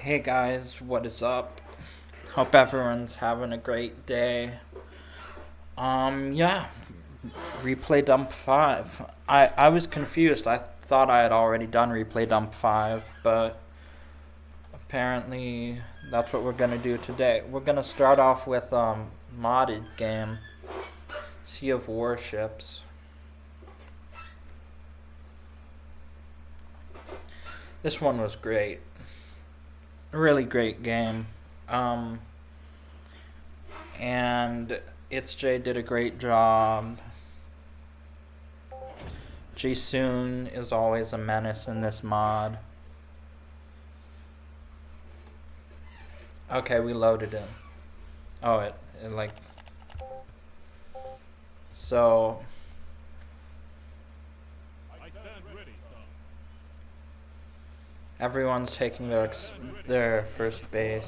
Hey guys, what is up? Hope everyone's having a great day. Yeah, replay dump 5. I was confused. I thought I had already done replay dump 5, but apparently that's what we're gonna do today. We're gonna start off with modded game, Sea of Warships. This one was great. A really great game. And It's Jay did a great job. Jisoon is always a menace in this mod. Okay, we loaded in. Oh, it like... So... Everyone's taking their first base.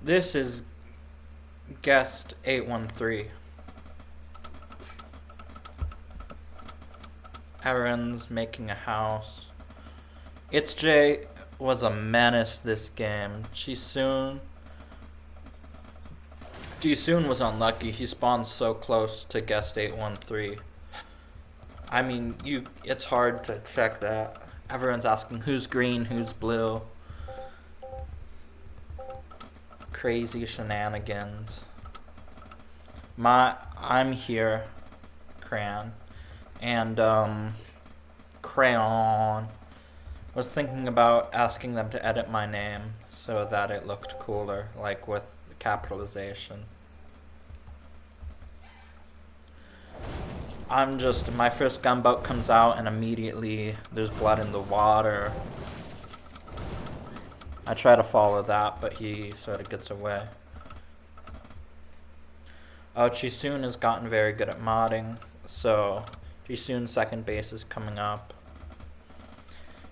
This is guest 813. Everyone's making a house. It's Jay was a menace this game. Jisoon was unlucky. He spawned so close to guest 813. I mean, it's hard to check that. Everyone's asking who's green, who's blue. Crazy shenanigans. I'm here, Crayon. And, Crayon. Was thinking about asking them to edit my name so that it looked cooler, like with capitalization. My first gunboat comes out and immediately there's blood in the water. I try to follow that, but he sort of gets away. Oh, Jisoon has gotten very good at modding, so Jisoon's second base is coming up.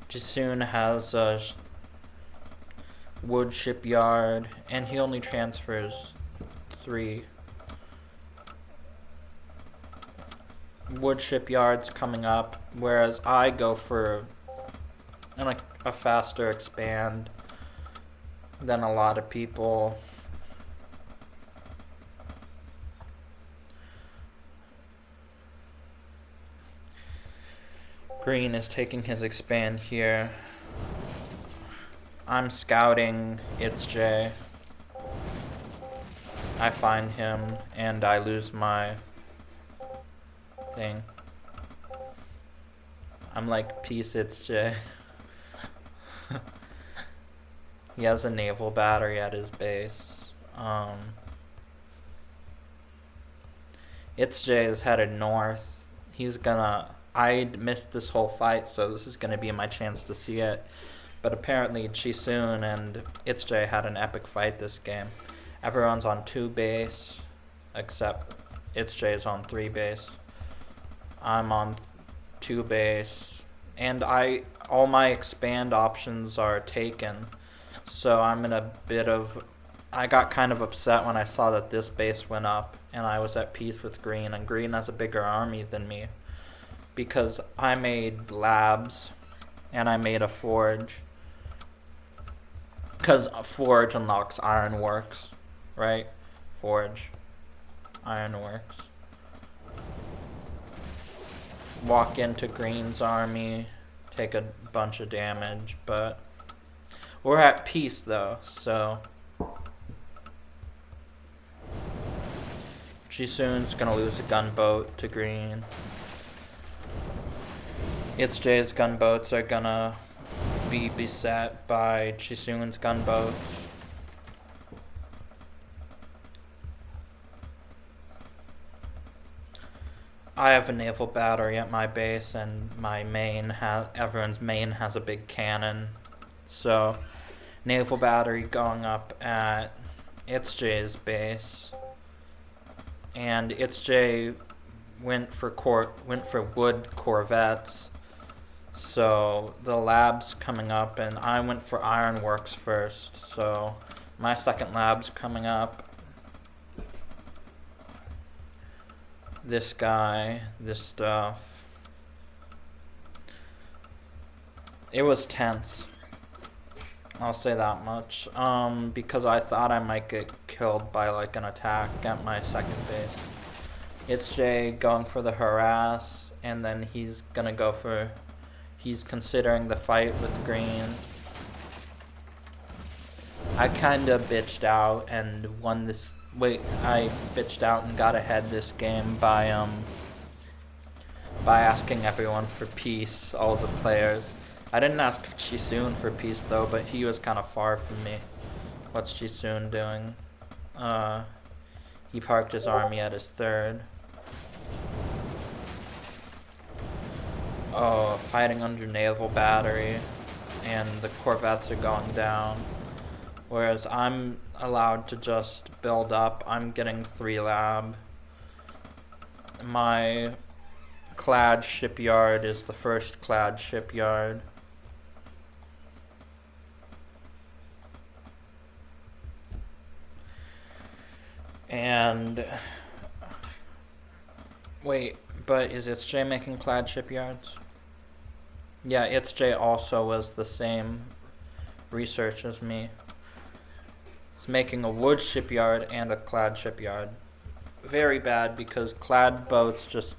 Jisoon has a wood shipyard, and he only transfers 3. Wood shipyards coming up, whereas I go for a faster expand than a lot of people. Green is taking his expand here. I'm scouting It's Jay. I find him and I lose my thing. I'm like, peace, It's Jay. He has a naval battery at his base. It's Jay is headed north. I missed this whole fight, so this is gonna be my chance to see it. But apparently Jisoon and It's Jay had an epic fight this game. Everyone's on 2 base, except It's Jay's on 3 base. I'm on 2 base, and all my expand options are taken. So I'm in a bit of... I got kind of upset when I saw that this base went up, and I was at peace with Green, and Green has a bigger army than me. Because I made labs, and I made a forge. Because a forge unlocks ironworks, right? Forge. Ironworks. Walk into Green's army, take a bunch of damage, but we're at peace though, so Jisoon's gonna lose a gunboat to Green. It's Jay's gunboats are gonna be beset by Jisoon's gunboats. I have a naval battery at my base, and everyone's main has a big cannon. So, naval battery going up at It's Jay's base, and It's Jay went for wood corvettes. So the lab's coming up, and I went for ironworks first. So my second lab's coming up. This guy, this stuff. It was tense. I'll say that much. Because I thought I might get killed by like an attack at my second base. It's Jay going for the harass, and then he's gonna go for... He's considering the fight with green. I kinda bitched out and won this... Wait, I bitched out and got ahead this game by asking everyone for peace, all the players. I didn't ask Chisun for peace though, but he was kind of far from me. What's Chisun doing? He parked his army at his third. Oh, fighting under naval battery, and the corvettes are going down. Whereas I'm allowed to just build up. I'm getting 3 lab. My clad shipyard is the first clad shipyard. And wait, but is ItsJ making clad shipyards? Yeah, ItsJ also was the same research as me. It's making a wood shipyard and a clad shipyard. Very bad because clad boats just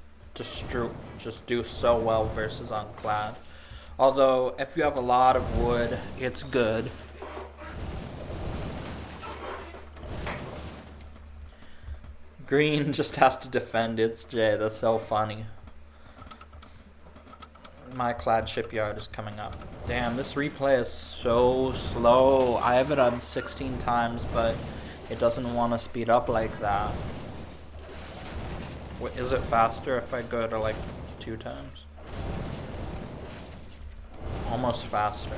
do so well versus on clad. Although if you have a lot of wood, it's good. Green just has to defend its J. That's so funny. My clad shipyard is coming up. Damn, this replay is so slow. I have it on 16 times, but it doesn't want to speed up like that. Is it faster if I go to like 2 times? Almost faster.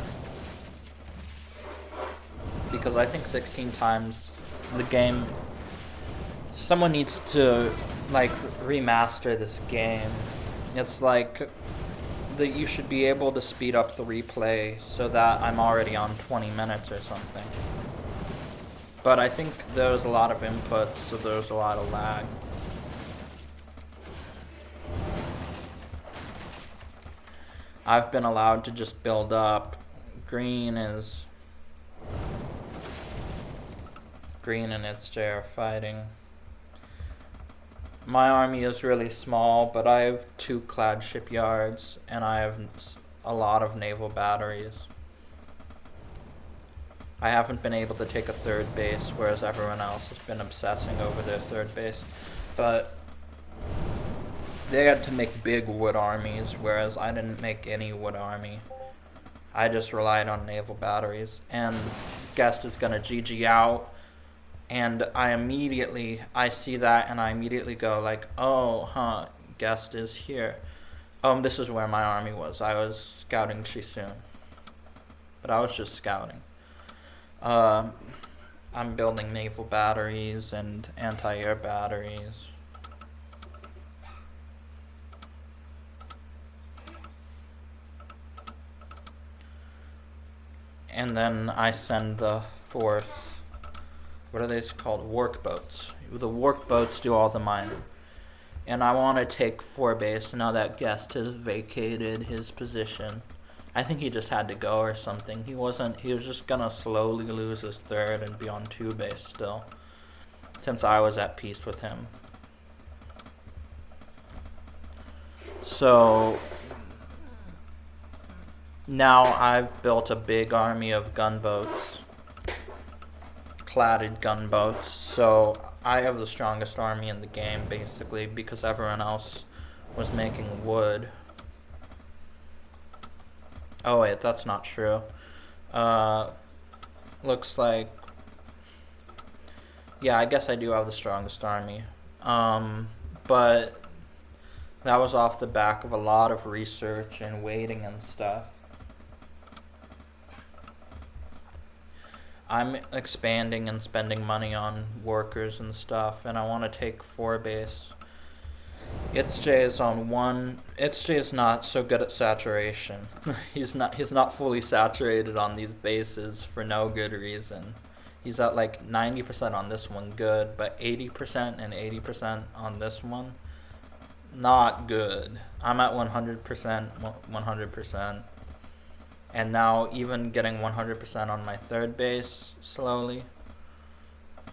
Because I think 16 times the game... Someone needs to like remaster this game. It's like you should be able to speed up the replay so that I'm already on 20 minutes or something. But I think there's a lot of inputs, so there's a lot of lag. I've been allowed to just build up. Green and ItsJ are fighting. My army is really small, but I have 2 clad shipyards, and I have a lot of naval batteries. I haven't been able to take a 3rd base, whereas everyone else has been obsessing over their 3rd base. But they had to make big wood armies, whereas I didn't make any wood army. I just relied on naval batteries. And Guest is gonna GG out. And I see that and I immediately go like, oh, Guest is here. This is where my army was. I was scouting Chisun. But I was just scouting. I'm building naval batteries and anti-air batteries. And then I send the 4th... What are they called? Work boats. The work boats do all the mining. And I want to take 4 base now that Guest has vacated his position. I think he just had to go or something. He was just gonna slowly lose his 3rd and be on 2 base still. Since I was at peace with him. So now I've built a big army of gunboats. Cladded gunboats, so I have the strongest army in the game basically because everyone else was making wood. Oh wait, that's not true. Looks like... Yeah, I guess I do have the strongest army. But that was off the back of a lot of research and waiting and stuff. I'm expanding and spending money on workers and stuff, and I want to take 4 base. ItsJ is on 1. ItsJ is not so good at saturation. He's not fully saturated on these bases for no good reason. He's at like 90% on this one, good, but 80% and 80% on this one, not good. I'm at 100%, 100%. And now even getting 100% on my third base slowly.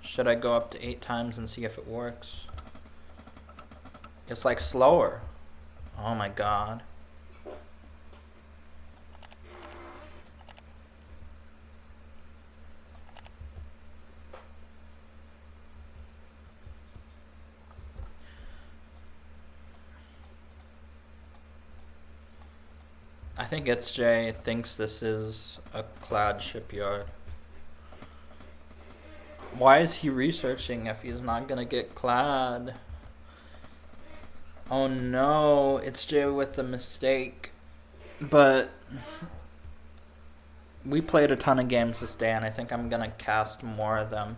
Should I go up to 8 times and see if it works? It's like slower. Oh my god. I think SJ thinks this is a clad shipyard. Why is he researching if he's not gonna get clad? Oh no, it's Jay with the mistake. But we played a ton of games this day, and I think I'm gonna cast more of them.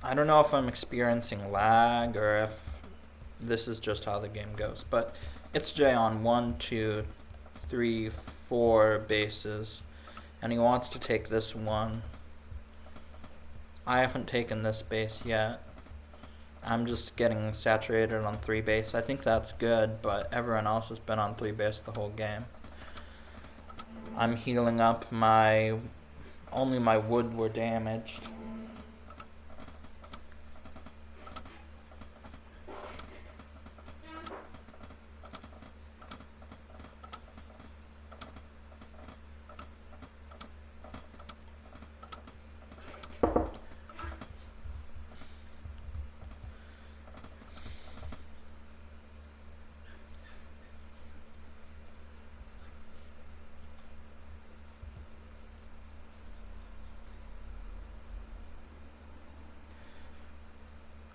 I don't know if I'm experiencing lag or if this is just how the game goes, but it's Jay on 1, 2, 3, 4 bases, and he wants to take this one. I haven't taken this base yet. I'm just getting saturated on 3 base. I think that's good, but everyone else has been on 3 base the whole game. I'm healing up only my wood were damaged.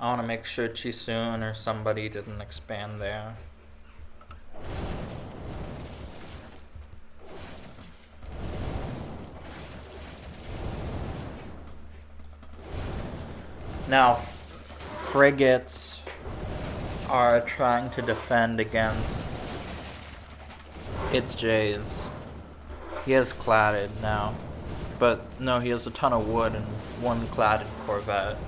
I want to make sure Chisun or somebody didn't expand there. Now, frigates are trying to defend against its Jays. He has cladded now. But no, he has a ton of wood and 1 cladded Corvette.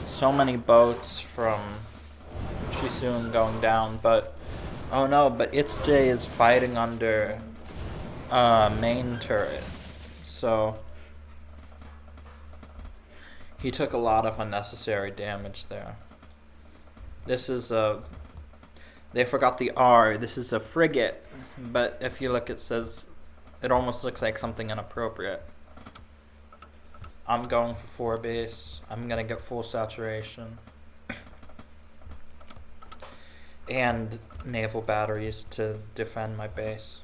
So many boats from Chisun going down, but oh no, but its J is fighting under main turret, so he took a lot of unnecessary damage there. This is they forgot the R, this is a frigate, but if you look it says, it almost looks like something inappropriate. I'm going for 4 base. I'm gonna get full saturation. And naval batteries to defend my base.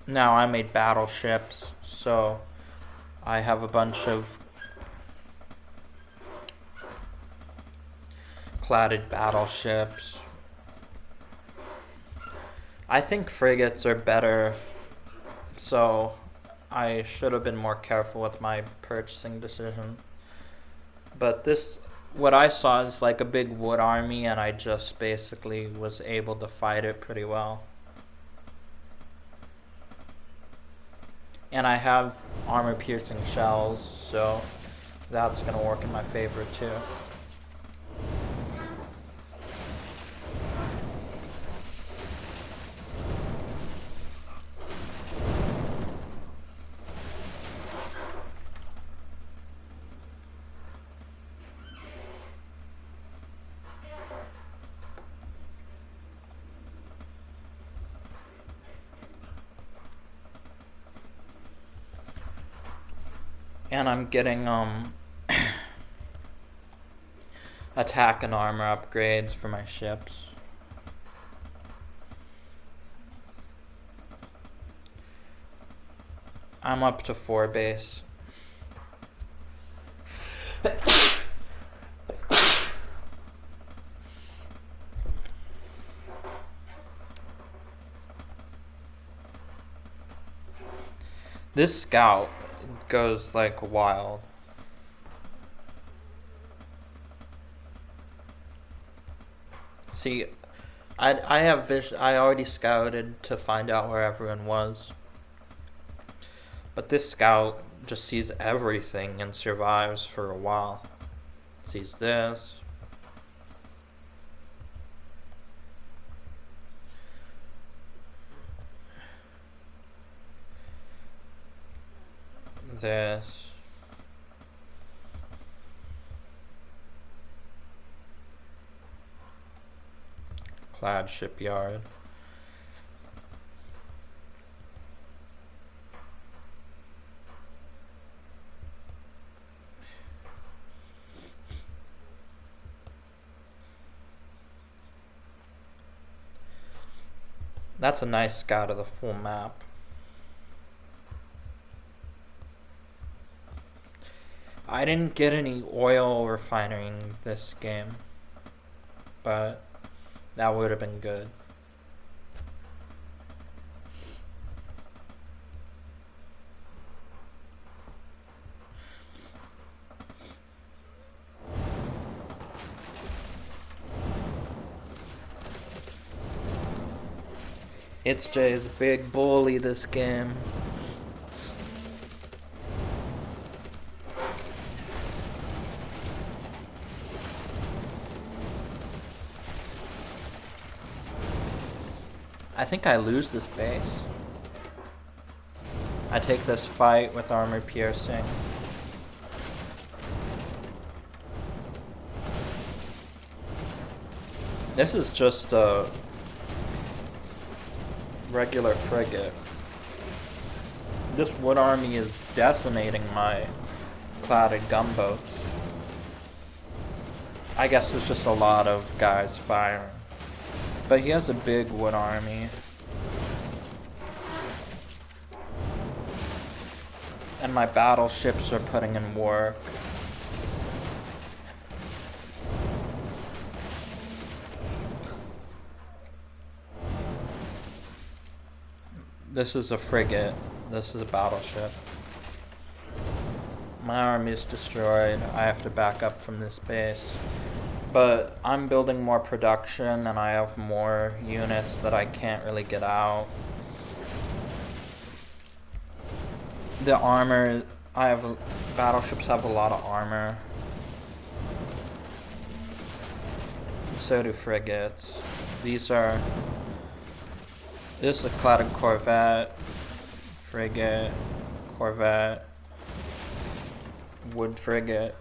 Now I made battleships, so I have a bunch of cladded battleships. I think frigates are better, so I should have been more careful with my purchasing decision. But what I saw is like a big wood army, and I just basically was able to fight it pretty well. And I have armor-piercing shells, so that's gonna work in my favor too. And I'm getting attack and armor upgrades for my ships. I'm up to 4 base. This scout, goes like wild. See, I already scouted to find out where everyone was. But this scout just sees everything and survives for a while. Sees this. This. Clad shipyard. That's a nice scout of the full map. I didn't get any oil refining this game, but that would have been good. It's Jay's big bully this game. I think I lose this base. I take this fight with armor piercing. This is just a regular frigate. This wood army is decimating my cladded gunboats. I guess there's just a lot of guys firing. But he has a big wood army. And my battleships are putting in work. This is a frigate. This is a battleship. My army is destroyed. I have to back up from this base. But I'm building more production and I have more units that I can't really get out. The armor, battleships have a lot of armor. So do frigates. This is a cladded corvette, frigate, corvette, wood frigate.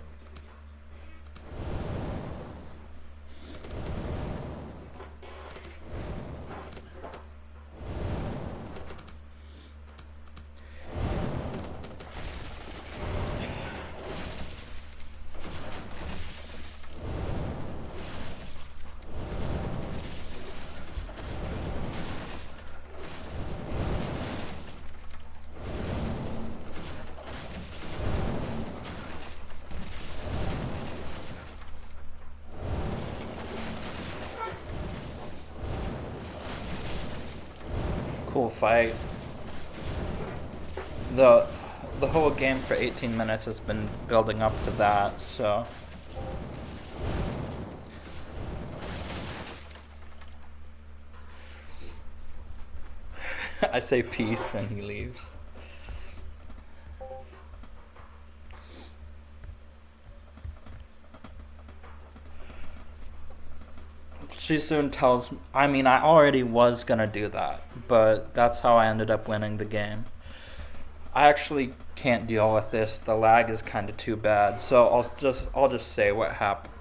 Cool fight. The whole game for 18 minutes has been building up to that, so I say peace and he leaves. She soon tells me, I mean, I already was gonna do that, but that's how I ended up winning the game. I actually can't deal with this. The lag is kind of too bad, so I'll just say what happened.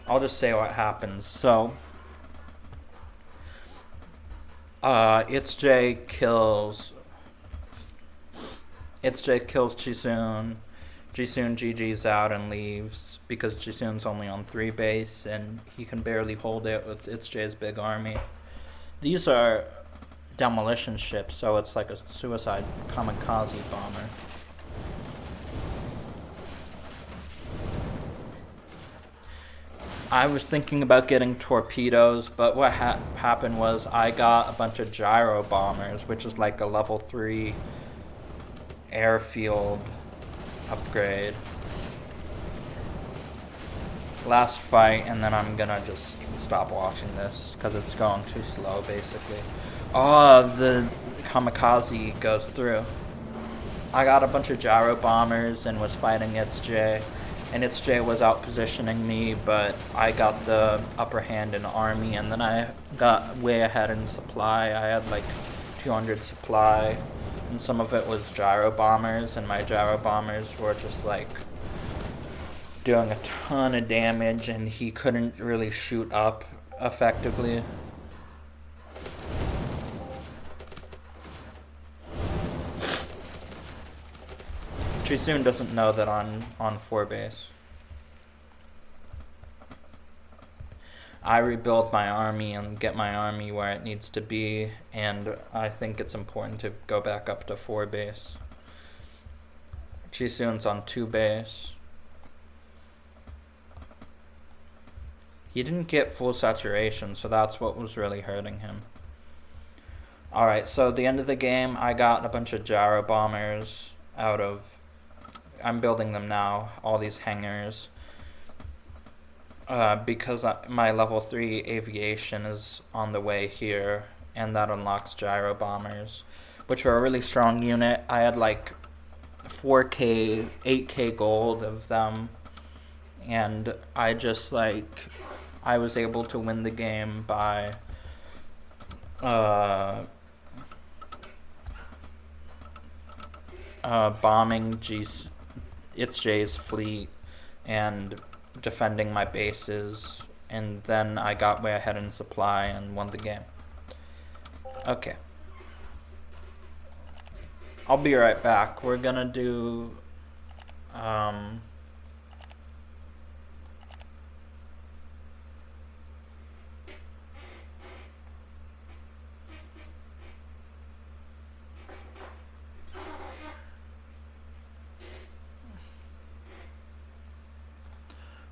I'll just say what happens. So, It's J kills Jisoon. Jisoon GG's out and leaves because Jisoon's only on 3 base and he can barely hold it with It's J's big army. These are demolition ships, so it's like a suicide kamikaze bomber. I was thinking about getting torpedoes, but what happened was I got a bunch of gyro bombers, which is like a level 3 airfield upgrade. Last fight, and then I'm gonna just stop watching this because it's going too slow, basically. Oh, the kamikaze goes through. I got a bunch of gyro bombers and was fighting its J, and its J was out positioning me, but I got the upper hand in army, and then I got way ahead in supply. I had like 200 supply, and some of it was gyro bombers, and my gyro bombers were just like doing a ton of damage, and he couldn't really shoot up effectively. Chisoon doesn't know that on 4 base. I rebuild my army and get my army where it needs to be, and I think it's important to go back up to 4 base. Chisoon's on 2 base. He didn't get full saturation, so that's what was really hurting him. Alright, so at the end of the game, I got a bunch of gyro bombers out of... I'm building them now, all these hangars. Because my level 3 aviation is on the way here, and that unlocks gyro bombers, which are a really strong unit. I had like 4k, 8k gold of them, and I just like... I was able to win the game by bombing its J's fleet and defending my bases, and then I got way ahead in supply and won the game. Okay. I'll be right back. We're gonna do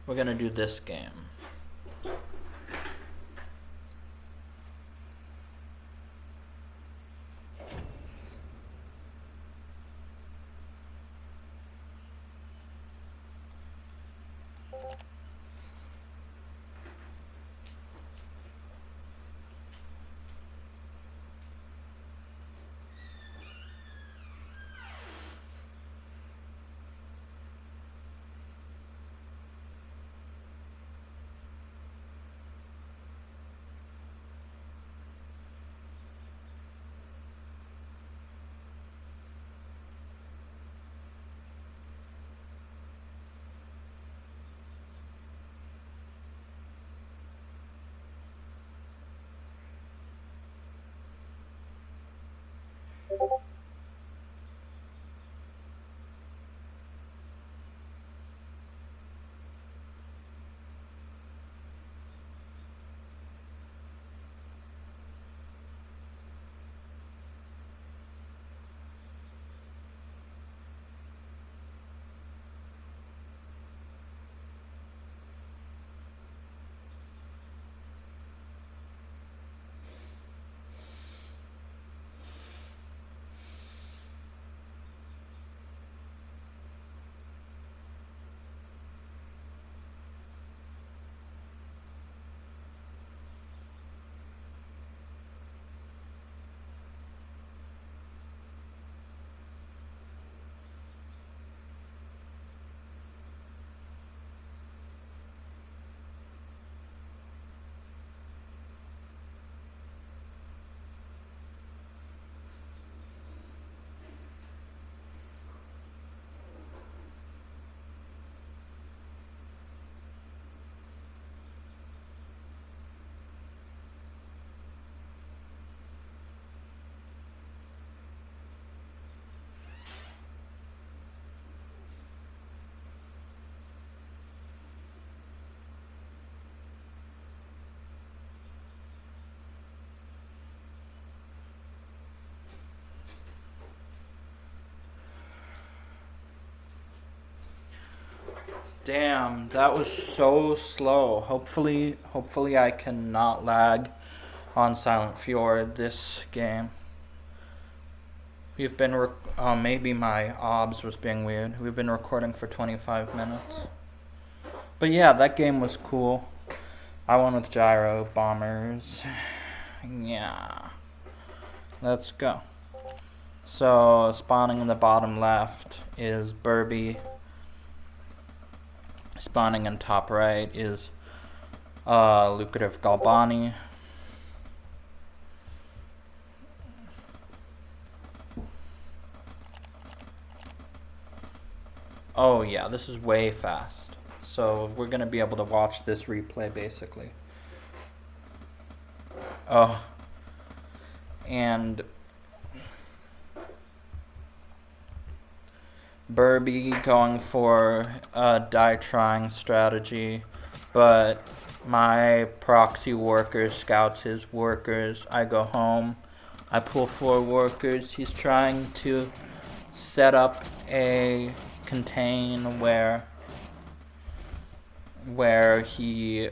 we're gonna do this game. Damn, that was so slow. Hopefully I can not lag on Silent Fjord this game. We've been maybe my OBS was being weird. We've been recording for 25 minutes. But yeah, that game was cool. I won with gyro bombers. Yeah. Let's go. So, spawning in the bottom left is Burby. Spawning in top right is Lucrative Galbani. Oh yeah, this is way fast. So we're gonna be able to watch this replay basically. Oh. And Burby going for a die-trying strategy, but my proxy worker scouts his workers. I go home, I pull 4 workers. He's trying to set up a contain where he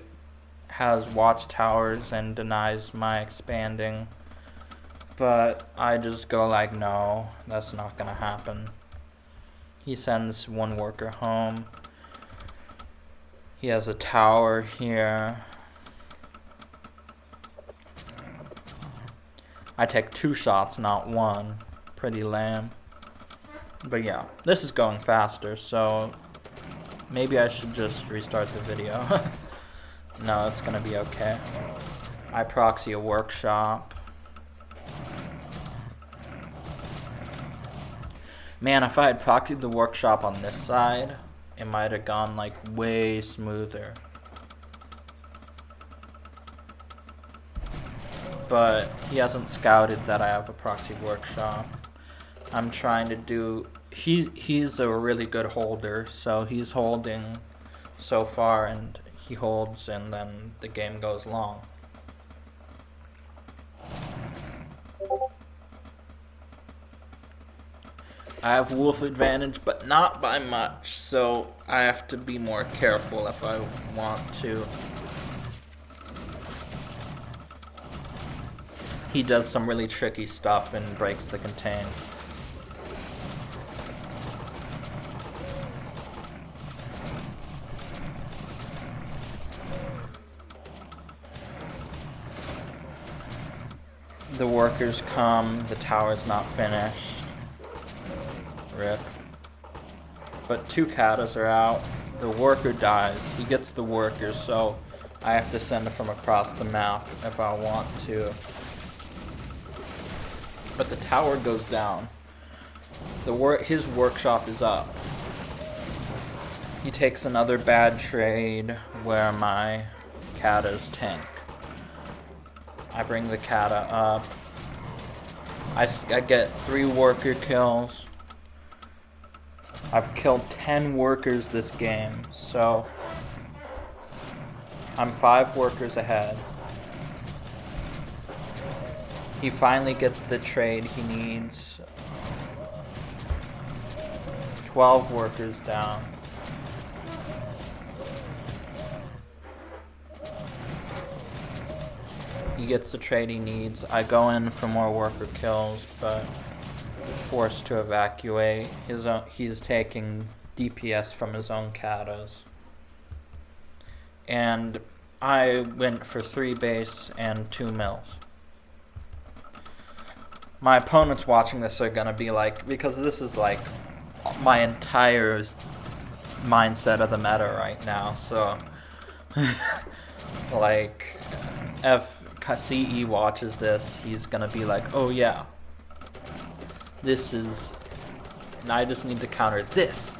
has watchtowers and denies my expanding, but I just go like, no, that's not gonna happen. He sends 1 worker home. He has a tower here. I take 2 shots, not 1. Pretty lame. But yeah, this is going faster, so maybe I should just restart the video. No, it's gonna be okay. I proxy a workshop. Man, if I had proxied the workshop on this side, it might have gone like way smoother. But he hasn't scouted that I have a proxy workshop. I'm trying to do... He's a really good holder, so he's holding so far, and he holds, and then the game goes long. I have wolf advantage, but not by much, so I have to be more careful if I want to. He does some really tricky stuff and breaks the contain. The workers come, the tower's not finished. Rip. But 2 katas are out. The worker dies. He gets the worker, so I have to send it from across the map if I want to. But the tower goes down. His workshop is up. He takes another bad trade where my katas tank. I bring the kata up. I get 3 worker kills. I've killed 10 workers this game, so I'm 5 workers ahead. He finally gets the trade he needs. 12 workers down. He gets the trade he needs. I go in for more worker kills, but forced to evacuate. He's taking DPS from his own katas. And I went for 3 base and 2 mills. My opponents watching this are gonna be like, because this is like my entire mindset of the meta right now, so like if CE watches this, he's gonna be like, oh yeah, this is, I just need to counter this.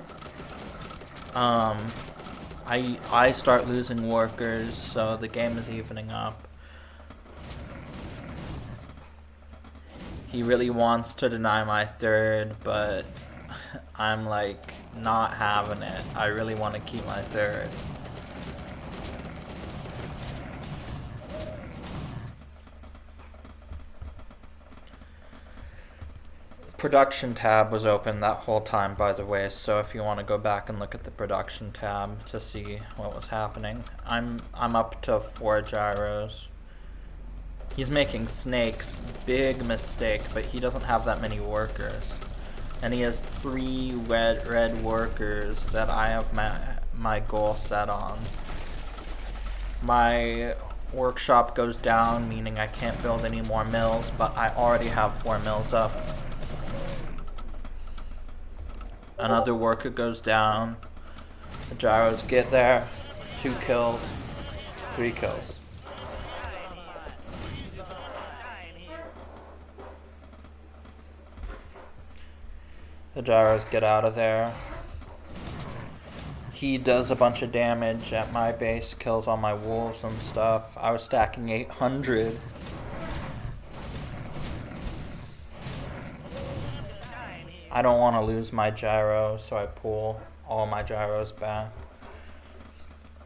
I start losing workers, so the game is evening up. He really wants to deny my 3rd, but I'm like not having it. I really want to keep my 3rd. production tab was open that whole time, by the way, so if you want to go back and look at the production tab to see what was happening. I'm up to 4 gyros. He's making snakes, big mistake, but he doesn't have that many workers. And he has 3 red workers that I have my goal set on. My workshop goes down, meaning I can't build any more mills, but I already have 4 mills up. Another worker goes down. The gyros get there. 2 kills. 3 kills. The gyros get out of there. He does a bunch of damage at my base, kills all my wolves and stuff. I was stacking 800. I don't want to lose my gyro, so I pull all my gyros back.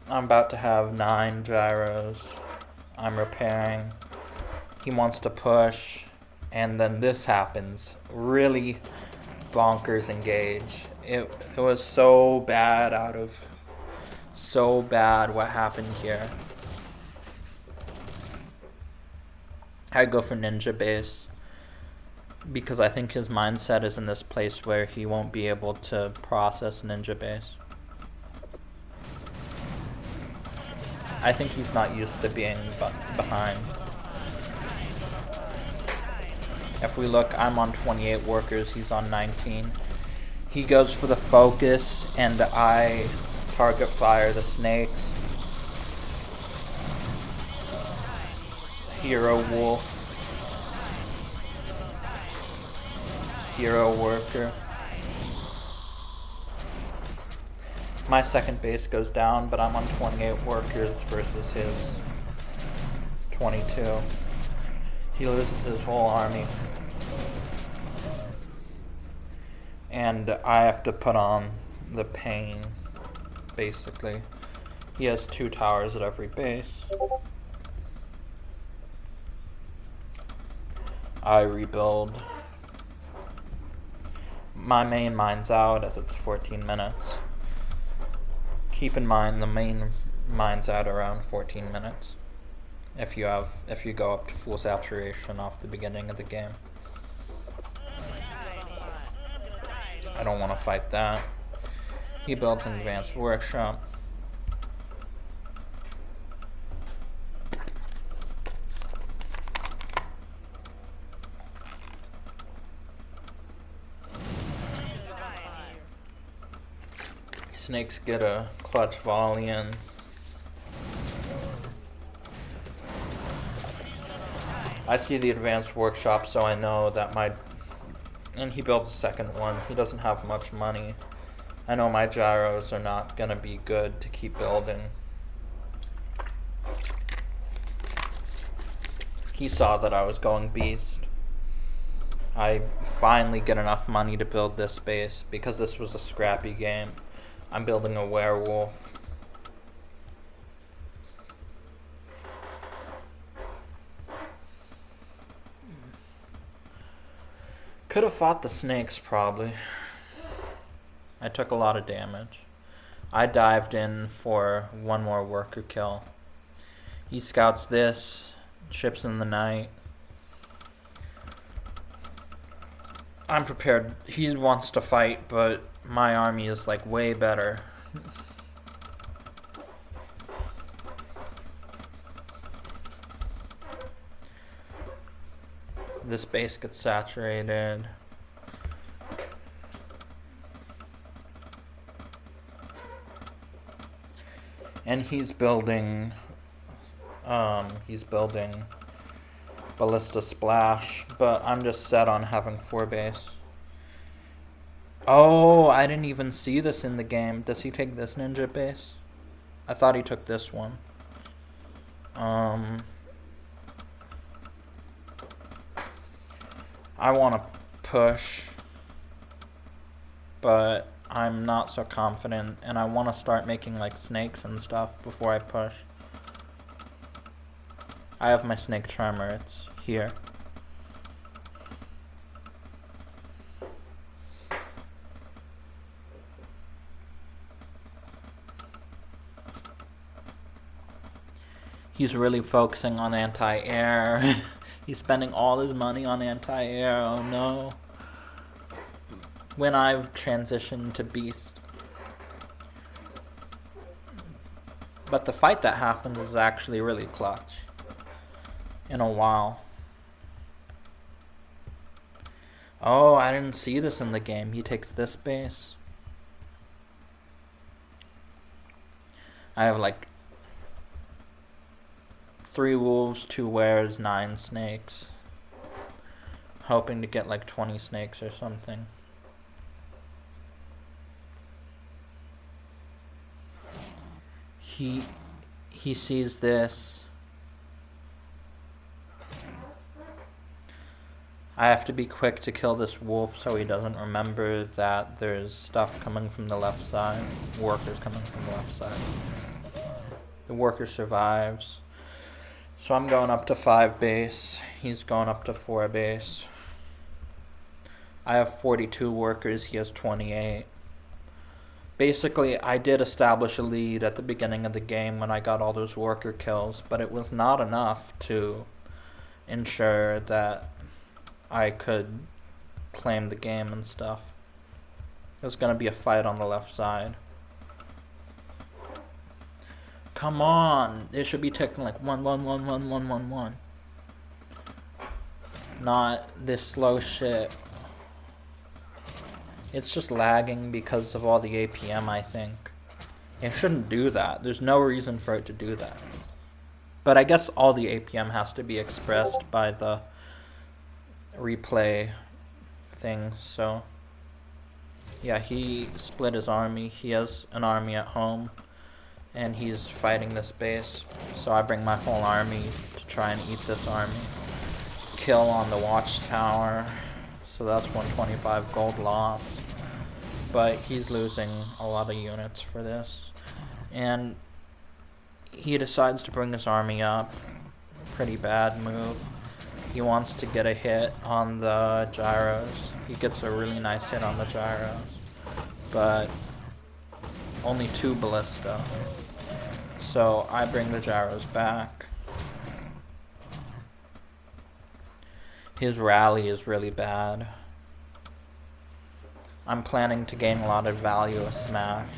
I'm about to have 9 gyros. I'm repairing. He wants to push, and then this happens. Really bonkers engage. It was so bad what happened here. I'd go for ninja base because I think his mindset is in this place where he won't be able to process ninja base. I think he's not used to being behind. If we look, I'm on 28 workers, he's on 19. He goes for the focus, and I target fire the snakes. Hero wolf. Hero worker. My second base goes down, but I'm on 28 workers versus his 22. He loses his whole army. And I have to put on the pain, basically. He has 2 towers at every base. I rebuild. My main mine's out as it's 14 minutes. Keep in mind the main mine's out around 14 minutes. If you go up to full saturation off the beginning of the game. I don't want to fight that. He builds an advanced workshop. Snakes get a clutch volley in. I see the advanced workshop, so I know that and he builds a second one. He doesn't have much money. I know my gyros are not gonna be good to keep building. He saw that I was going beast. I finally get enough money to build this base because this was a scrappy game. I'm building a werewolf. Could have fought the snakes, probably. I took a lot of damage. I dived in for 1 more worker kill. He scouts this, ships in the night. I'm prepared. He wants to fight, but my army is like way better. This base gets saturated. And he's building Ballista Splash, but I'm just set on having 4 base. Oh, I didn't even see this in the game. Does he take this ninja base? I thought he took this one. I want to push, but I'm not so confident, and I want to start making like snakes and stuff before I push. I have my snake charmer, it's here. He's really focusing on anti-air. He's spending all his money on anti-air. Oh no. When I've transitioned to beast. But the fight that happens is actually really clutch. In a while. Oh, I didn't see this in the game. He takes this base. I have like 3 wolves, 2 wares, 9 snakes. Hoping to get like 20 snakes or something. He sees this. I have to be quick to kill this wolf so he doesn't remember that there's stuff coming from the left side. Workers coming from the left side. The worker survives. So I'm going up to 5 base. He's going up to 4 base. I have 42 workers. He has 28. Basically, I did establish a lead at the beginning of the game when I got all those worker kills, but it was not enough to ensure that I could claim the game and stuff. There's gonna be a fight on the left side. Come on! It should be ticking like 1, 1, 1, 1, 1, 1, 1. Not this slow shit. It's just lagging because of all the APM, I think. It shouldn't do that. There's no reason for it to do that. But I guess all the APM has to be expressed by the replay thing, so yeah, he split his army. He has an army at home and he's fighting this base, so I bring my whole army to try and eat this army. Kill on the watchtower, so that's 125 gold loss, but he's losing a lot of units for this, and he decides to bring his army up. Pretty bad move. He wants to get a hit on the gyros. He gets a really nice hit on the gyros, but only 2 ballista. So I bring the gyros back. His rally is really bad. I'm planning to gain a lot of value with Smash.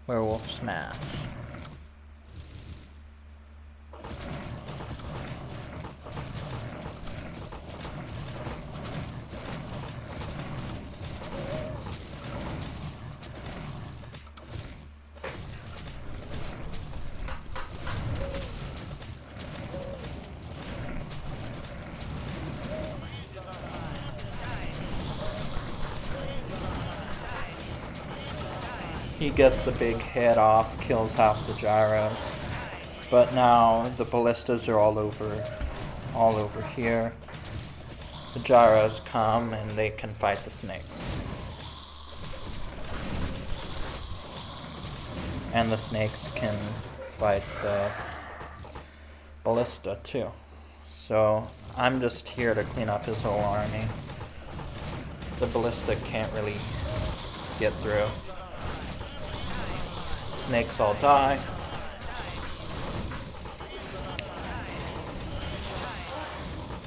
Werewolf Smash. He gets a big hit off, kills half the gyros. But now the ballistas are all over here. The gyros come and they can fight the snakes. And the snakes can fight the ballista too. So I'm just here to clean up his whole army. The ballista can't really get through. Snakes all die.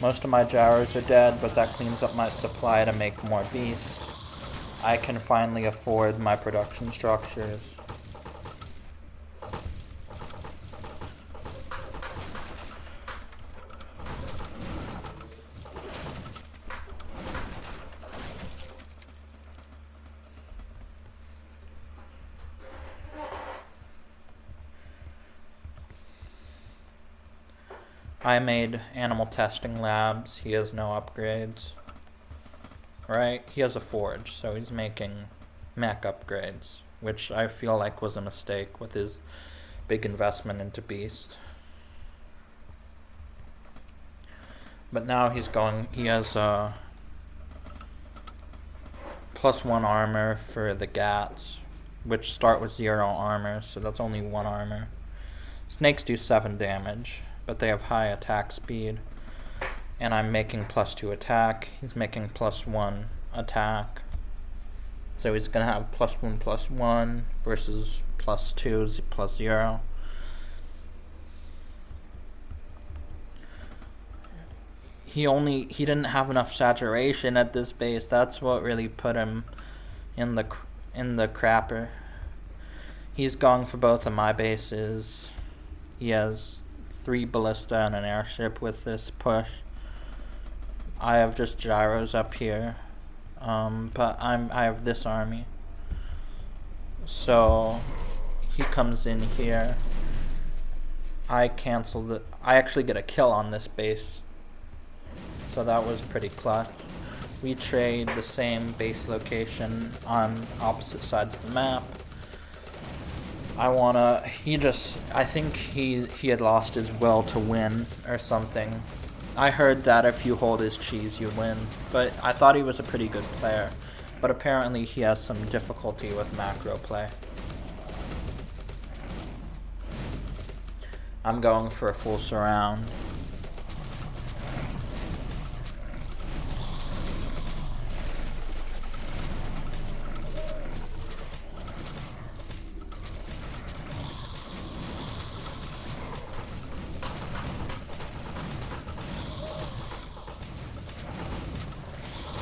Most of my gyros are dead, but that cleans up my supply to make more beasts. I can finally afford my production structures. I made animal testing labs. He has no upgrades. Right? He has a forge, so he's making mech upgrades, which I feel like was a mistake with his big investment into Beast. But now he has +1 armor for the Gats, which start with 0 armor, so that's only 1 armor. Snakes do 7 damage, but they have high attack speed. And I'm making +2 attack. He's making +1 attack. So he's gonna have +1/+1 versus +2 +0. he didn't have enough saturation at this base. That's what really put him in the crapper. He's going for both of my bases. He has 3 ballista and an airship with this push. I have just gyros up here, but I have this army. So he comes in here. I canceled it. I actually get a kill on this base, so that was pretty clutch. We trade the same base location on opposite sides of the map. I think he had lost his will to win or something. I heard that if you hold his cheese, you win, but I thought he was a pretty good player. But apparently he has some difficulty with macro play. I'm going for a full surround.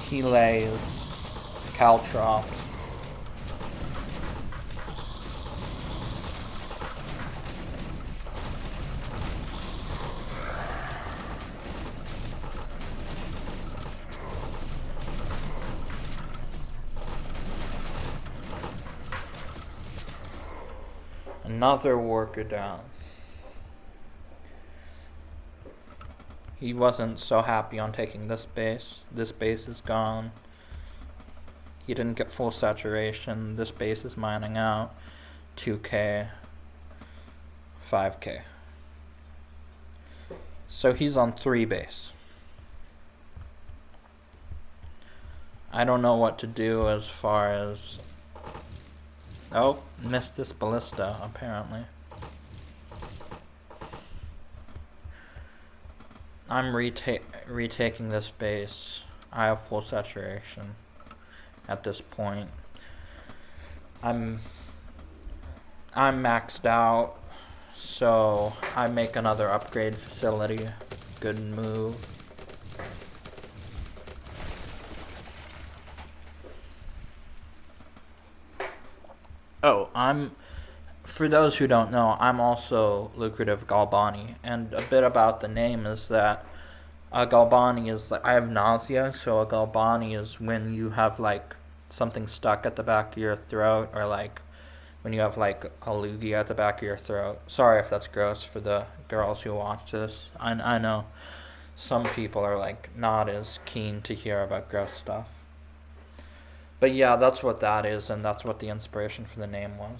He lays Caltrop. Another worker down. He wasn't so happy on taking this base. This base is gone. He didn't get full saturation. This base is mining out. 2k, 5k. So he's on 3 base. I don't know what to do as far as... Oh, missed this ballista, apparently. I'm retaking this base. I have full saturation at this point. I'm maxed out, so I make another upgrade facility. Good move. Oh, for those who don't know, I'm also Lucrative Galbani, and a bit about the name is that a Galbani is like, I have nausea, so a Galbani is when you have like something stuck at the back of your throat, or like when you have like a loogie at the back of your throat. Sorry if that's gross for the girls who watch this. I know some people are like not as keen to hear about gross stuff. But yeah, that's what that is, and that's what the inspiration for the name was.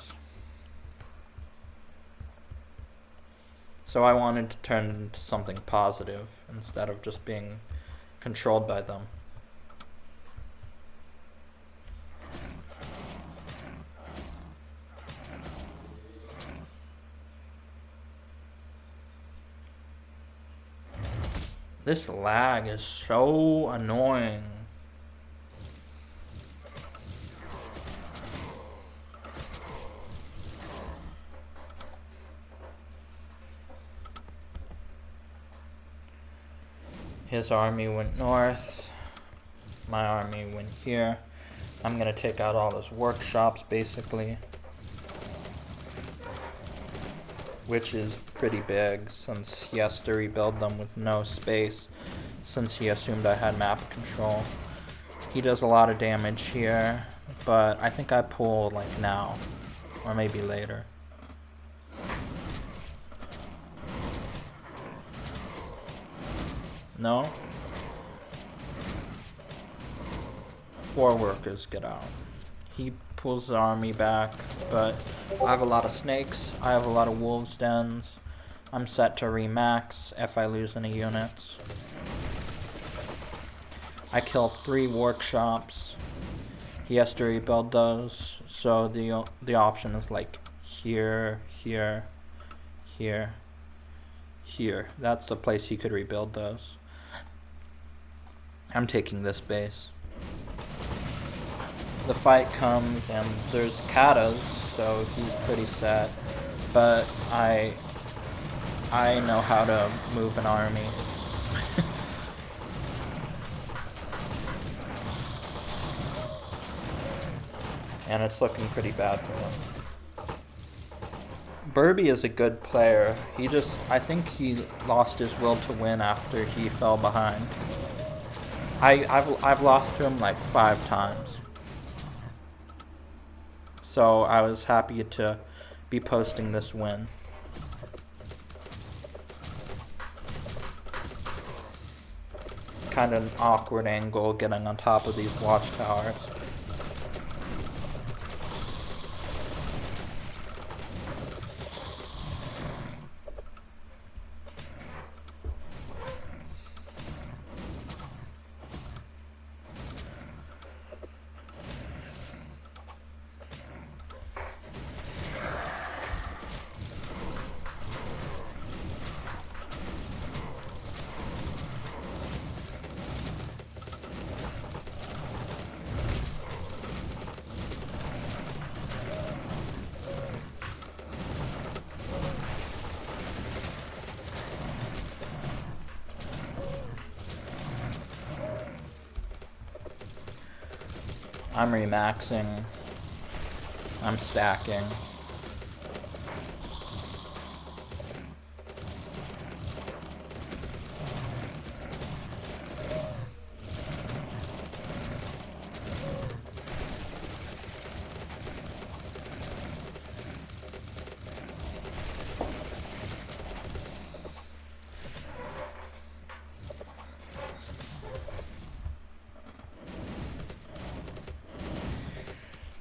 So I wanted to turn it into something positive instead of just being controlled by them. This lag is so annoying. His army went north. My army went here. I'm gonna take out all his workshops, basically. Which is pretty big, since he has to rebuild them with no space, since he assumed I had map control. He does a lot of damage here, but I think I pull like now, or maybe later. No? 4 workers get out. He pulls the army back, but I have a lot of snakes, I have a lot of wolves' dens. I'm set to remax if I lose any units. I kill 3 workshops. He has to rebuild those, so the option is like here, here, here, here. That's the place he could rebuild those. I'm taking this base. The fight comes and there's katas, so he's pretty set. But I know how to move an army. and it's looking pretty bad for him. Burby is a good player. I think he lost his will to win after he fell behind. I've lost to him like 5 times. So I was happy to be posting this win. Kind of an awkward angle getting on top of these watchtowers. I'm remaxing. I'm stacking.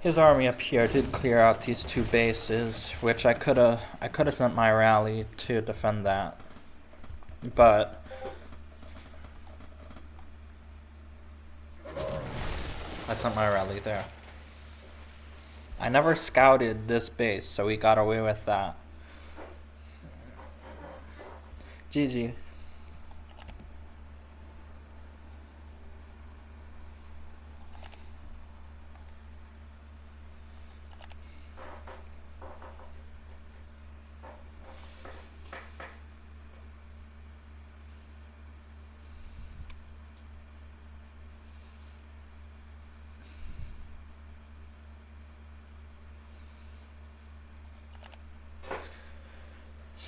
His army up here did clear out these 2 bases, which I coulda sent my rally to defend that. But I sent my rally there. I never scouted this base, so we got away with that. GG.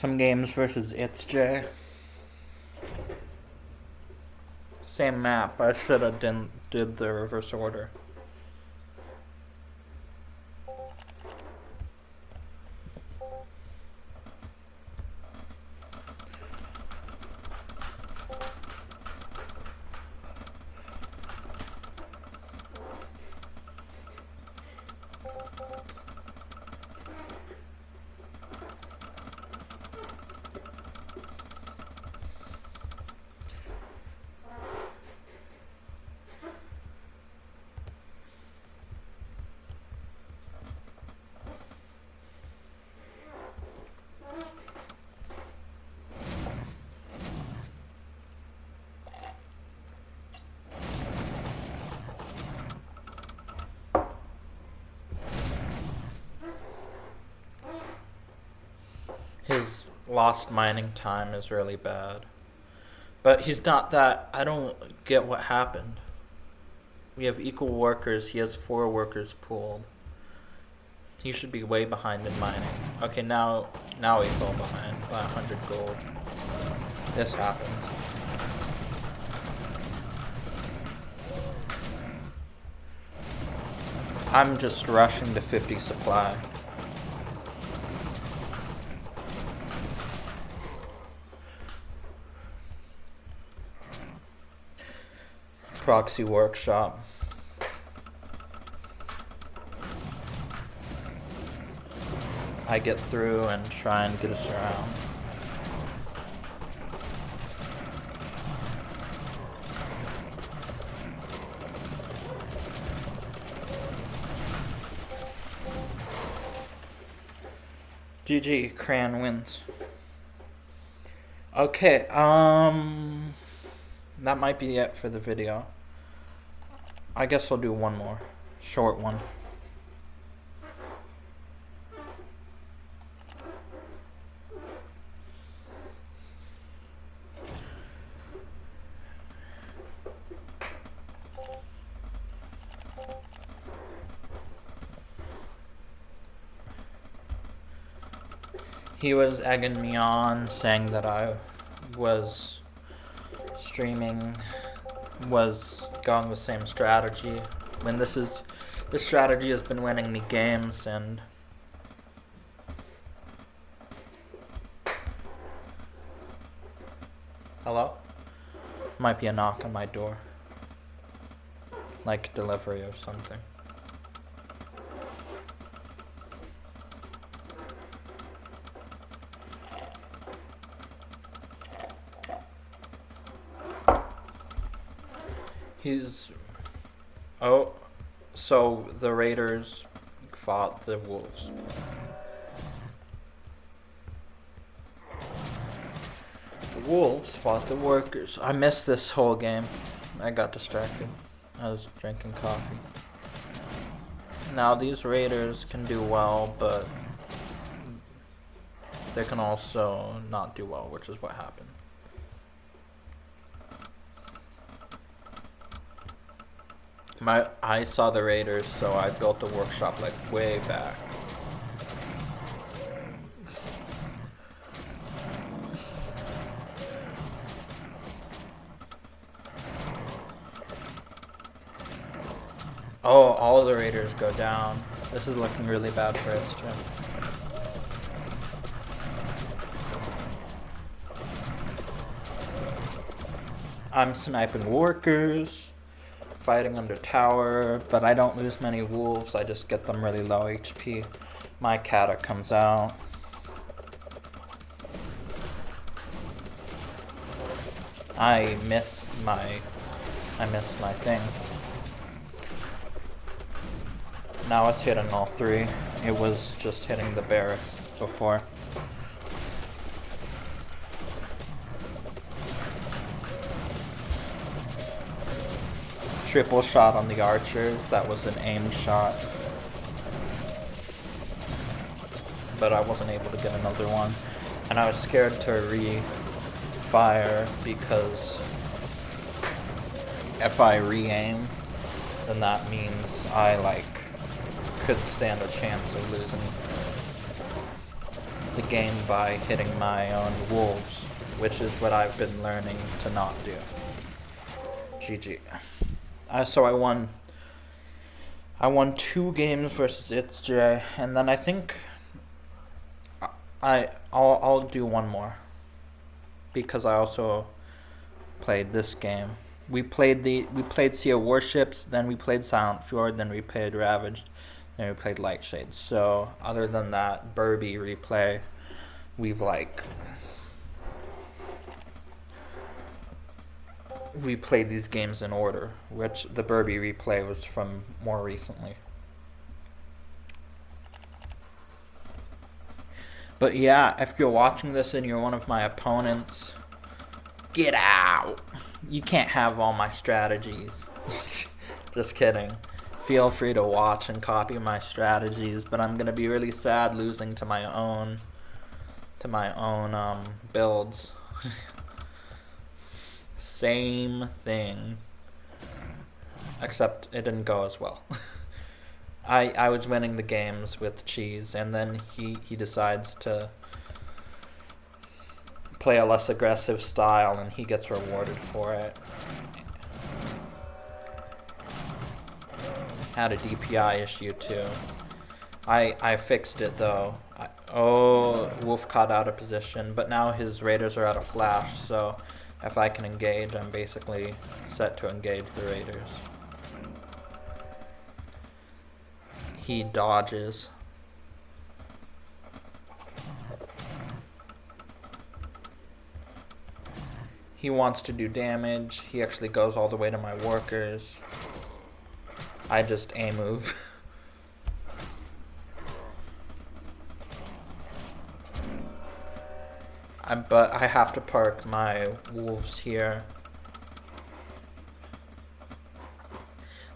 Some games versus It's J. Same map. I should have did the reverse order. His lost mining time is really bad. But he's not that... I don't get what happened. We have equal workers. He has 4 workers pooled. He should be way behind in mining. Okay, now he fell behind by 100 gold. This happens. I'm just rushing to 50 supply. Proxy workshop. I get through and try and get us around. GG, Cran wins. Okay, that might be it for the video. I guess I'll do one more. Short one. He was egging me on, saying that I was streaming, was going the same strategy. When this strategy has been winning me games, and hello? Might be a knock on my door. Like delivery or something. So the Raiders fought the Wolves. The Wolves fought the Workers. I missed this whole game. I got distracted. I was drinking coffee. Now these Raiders can do well, but they can also not do well, which is what happened. I saw the Raiders, so I built a workshop like way back. Oh, all the Raiders go down. This is looking really bad for its gym. I'm sniping workers, fighting under tower, but I don't lose many wolves, I just get them really low HP. My kata comes out. I missed my thing. Now it's hitting all three. It was just hitting the barracks before. Triple shot on the archers. That was an aimed shot. But I wasn't able to get another one. And I was scared to re-fire because if I re-aim, then that means I could stand a chance of losing the game by hitting my own wolves, which is what I've been learning to not do. GG. So I won 2 games versus It's J, and then I think I'll do one more because I also played this game. We played Sea of Warships, then we played Silent Fjord, then we played Ravaged, then we played Lightshade. So other than that Burby replay, we played these games in order, which the Burby replay was from more recently. But yeah, if you're watching this and you're one of my opponents, get out! You can't have all my strategies. Just kidding. Feel free to watch and copy my strategies, but I'm gonna be really sad losing to my own builds. Same thing, except it didn't go as well. I was winning the games with cheese, and then he decides to play a less aggressive style, and he gets rewarded for it. Had a DPI issue too. I fixed it though. Wolf caught out of position, but now his raiders are out of flash, so if I can engage, I'm basically set to engage the raiders. He dodges. He wants to do damage. He actually goes all the way to my workers. I just A-move. But I have to park my wolves here.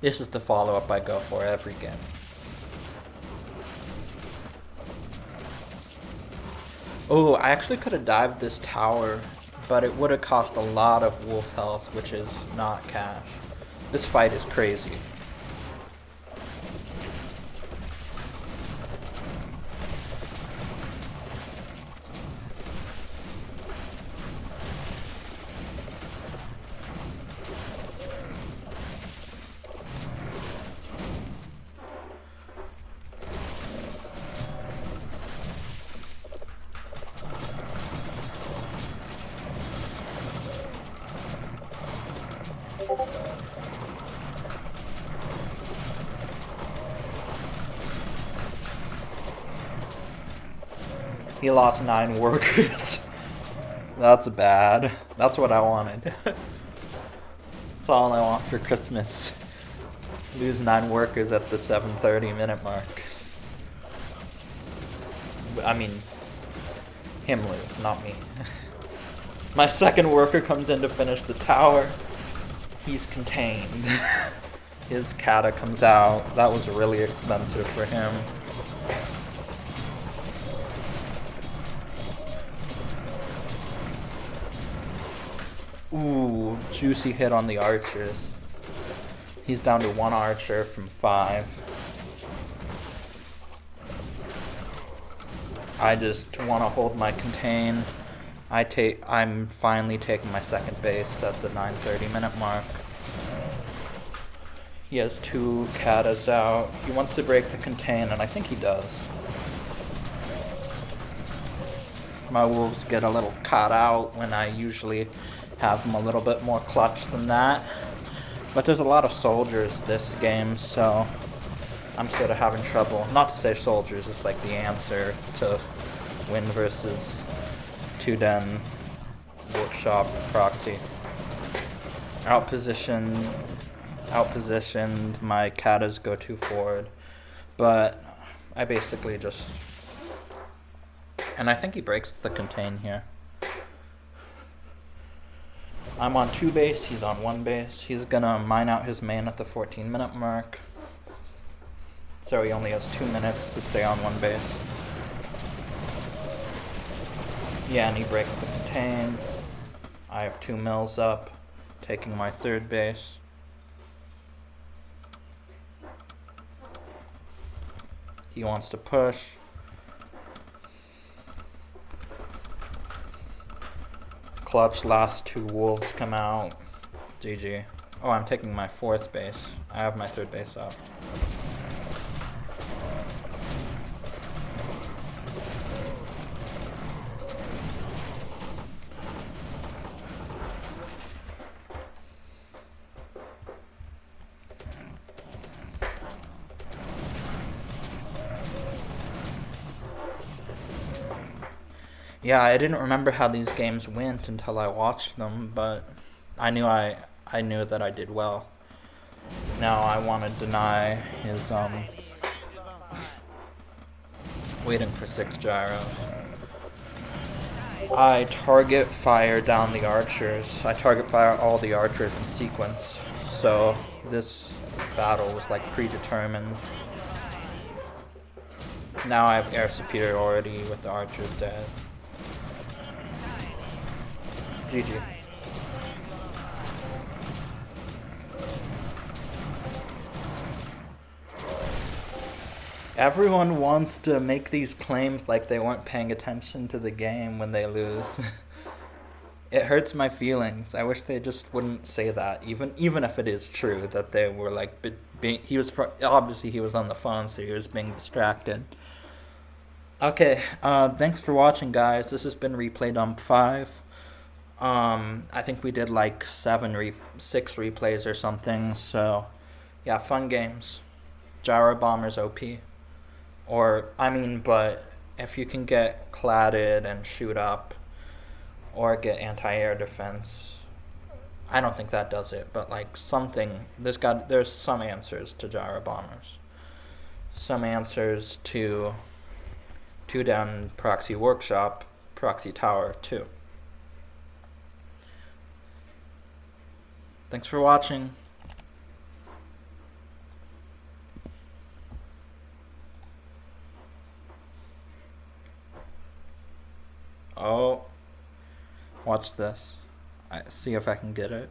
This is the follow-up I go for every game. Oh, I actually could have dived this tower, but it would have cost a lot of wolf health, which is not cash. This fight is crazy. He lost 9 workers. That's bad. That's what I wanted. That's all I want for Christmas. Lose 9 workers at the 7:30 minute mark. I mean, him lose, not me. My second worker comes in to finish the tower. He's contained. His kata comes out. That was really expensive for him. Ooh, juicy hit on the archers. He's down to 1 archer from 5. I just want to hold my contain. I'm finally taking my second base at the 9:30 minute mark. He has 2 katas out. He wants to break the contain, and I think he does. My wolves get a little caught out when I usually have them a little bit more clutch than that. But there's a lot of soldiers this game, so I'm sort of having trouble. Not to say soldiers is like the answer to win versus 2-den workshop proxy. Outpositioned, my katas go too forward. But I basically just... And I think he breaks the contain here. I'm on 2 base, he's on 1 base. He's gonna mine out his main at the 14 minute mark. So he only has 2 minutes to stay on 1 base. Yeah, and he breaks the contain. I have 2 mills up, taking my 3rd base. He wants to push. Clutch, last 2 wolves come out. GG. Oh, I'm taking my 4th base. I have my 3rd base up. Yeah, I didn't remember how these games went until I watched them, but I knew that I did well. Now I want to deny his waiting for 6 gyros. I target fire down the archers. I target fire all the archers in sequence. So this battle was like predetermined. Now I have air superiority with the archers dead. GG. Everyone wants to make these claims like they weren't paying attention to the game when they lose. It hurts my feelings. I wish they just wouldn't say that, even if it is true that they were like obviously he was on the phone, so he was being distracted. Okay, thanks for watching, guys. This has been Replay Dump 5. I think we did like 6 replays or something, so yeah, fun games. Gyro Bomber's OP. But if you can get cladded and shoot up, or get anti-air defense, I don't think that does it, but like something, there's some answers to Gyro Bombers. Some answers to 2-den proxy workshop, proxy tower too. Thanks for watching. Oh, watch this. See if I can get it.